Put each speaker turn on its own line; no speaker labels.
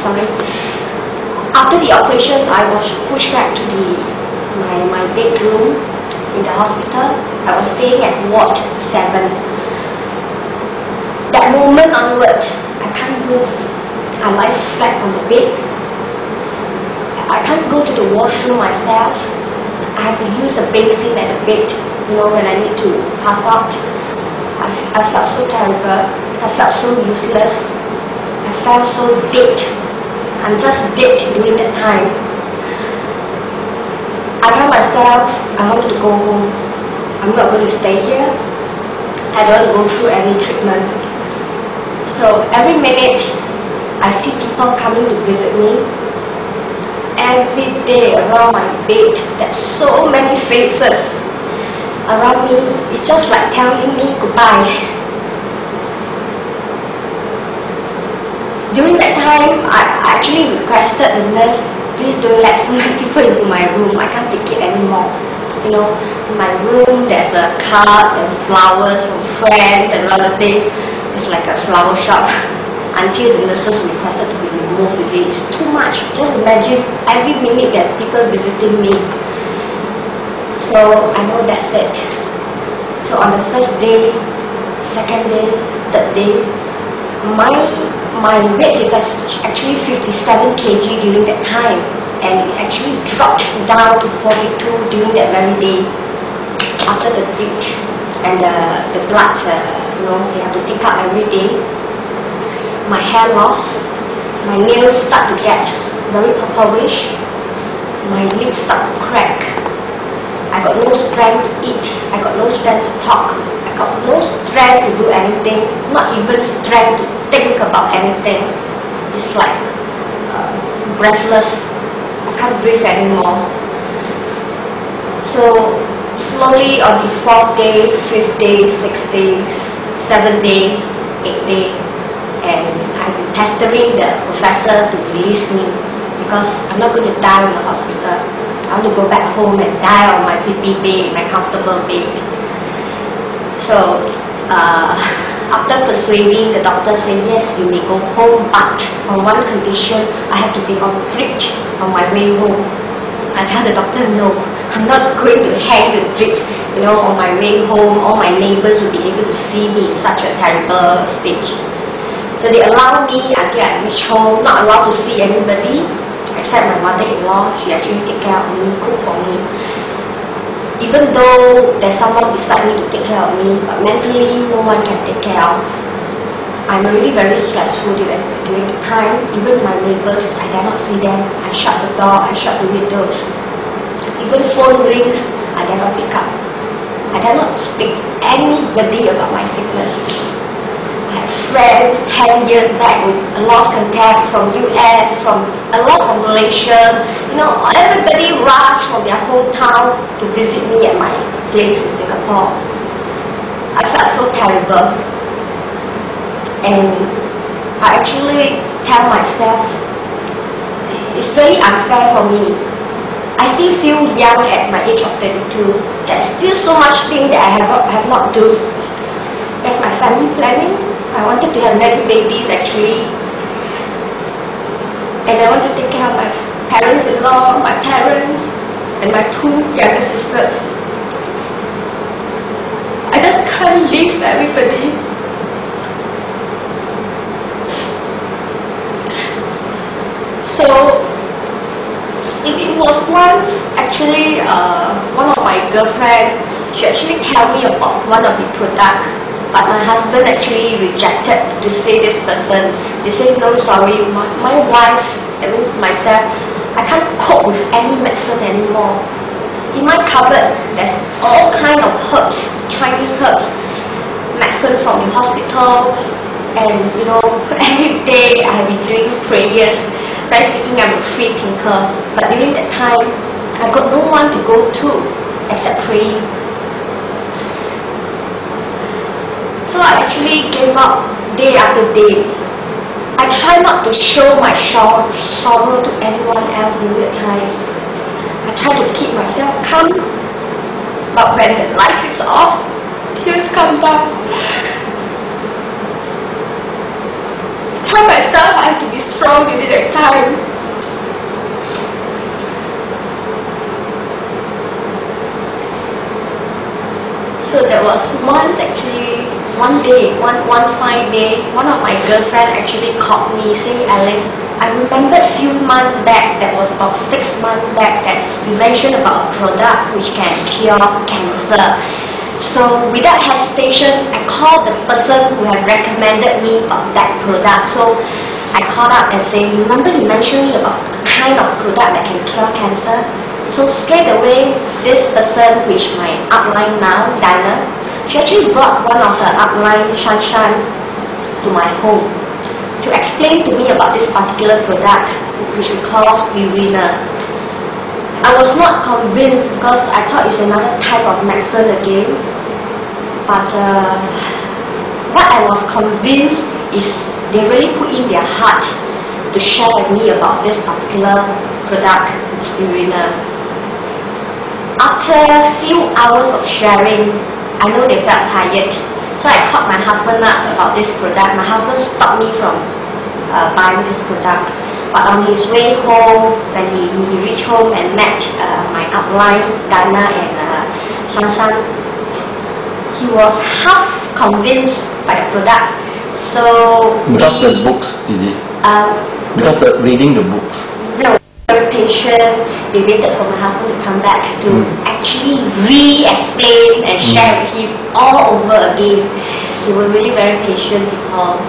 sorry. After the operation, I was pushed back to my bedroom in the hospital. I was staying at ward 7. That moment onward, I can't move. I lie flat on the bed. I can't go to the washroom myself. I have to use the basin at the bed, when I need to pass out. I felt so terrible. I felt so useless. I felt so dead. I'm just dead during that time. I tell myself I wanted to go home. I'm not going to stay here. I don't go through any treatment. So every minute I see people coming to visit me. Every day around my bed, there's so many faces around me. It's just like telling me goodbye. During that time, I actually requested the nurse, please don't let so many people into my room. I can't take it anymore. In my room there's cards and flowers from friends and relatives. It's like a flower shop. Until the nurses requested to be removed. It's too much. Just imagine every minute there's people visiting me. So I know that's it. So on the first day, second day, third day, my weight is actually 57 kg during that time, and it actually dropped down to 42 during that very day after the drip and the blood. They have to take out every day. My hair loss, my nails start to get very purplish, my lips start to crack. I got no strength to eat, I got no strength to talk, I got no strength to do anything, not even strength to think about anything. It's like breathless. I can't breathe anymore. So slowly on the 4th day, 5th day, 6th day, 7th day, 8th day, and I've been pestering the professor to release me because I'm not going to die in the hospital. I want to go back home and die on my pretty bed, my comfortable bed. So after persuading, the doctor said, yes, you may go home, but on one condition, I have to be on drip on my way home. I tell the doctor, no, I'm not going to hang the drip. On my way home, all my neighbors will be able to see me in such a terrible stage. So they allow me until I reach home, not allowed to see anybody except my mother-in-law. She actually take care of me, cook for me. Even though there's someone beside me to take care of me, but mentally no one can take care of. I'm really very stressful during the time. Even my neighbors, I dare not see them. I shut the door, I shut the windows. Even phone rings, I dare not pick up. I dare not speak to anybody about my sickness. I have friends 10 years back with lost contact from US, from a lot from Malaysia. Everybody rushed from their hometown to visit me at my place in Singapore. I felt so terrible. And I actually tell myself, it's really unfair for me. I still feel young at my age of 32. There's still so much thing that I have not done. There's my family planning. I wanted to have many babies actually. And I want to take care of my parents-in-law, my parents, and my 2 younger sisters. I just can't leave everybody. So it was once actually one of my girlfriends, she actually tell me about one of the product, but my husband actually rejected to say this person. They say, no, sorry, my wife, that means myself, I can't cope with any medicine anymore. In my cupboard, there's all kind of herbs, Chinese herbs, medicine from the hospital, and every day I have been doing prayers. Right speaking, I'm a free thinker, but during that time, I got no one to go to except praying. So I actually gave up day after day. I try not to show my sorrow to anyone else during that time. I try to keep myself calm, but when the lights is off, tears come down. I tell myself I have to be strong during that time. So there was once actually, one fine day, one of my girlfriend actually called me saying, Alice, I remembered a few months back, that was about 6 months back, that you mentioned about a product which can cure cancer. So without hesitation, I called the person who had recommended me about that product. So I called up and said, remember you mentioned me about a kind of product that can cure cancer? So straight away, this person, which my upline now, Dana, she actually brought one of her upline, Shan, to my home to explain to me about this particular product, which we call spirulina. I was not convinced because I thought it's another type of medicine again. But what I was convinced is they really put in their heart to share with me about this particular product, spirulina. After a few hours of sharing, I know they felt tired. So I talked my husband up about this product. My husband stopped me from buying this product. But on his way home, when he reached home and met my upline, Dana and Shan, he was half convinced by the product. So
because the books, is it? Because reading the books.
No, very patient. They waited for my husband to come back to actually re-explain and share with him all over again. They were really very patient, people.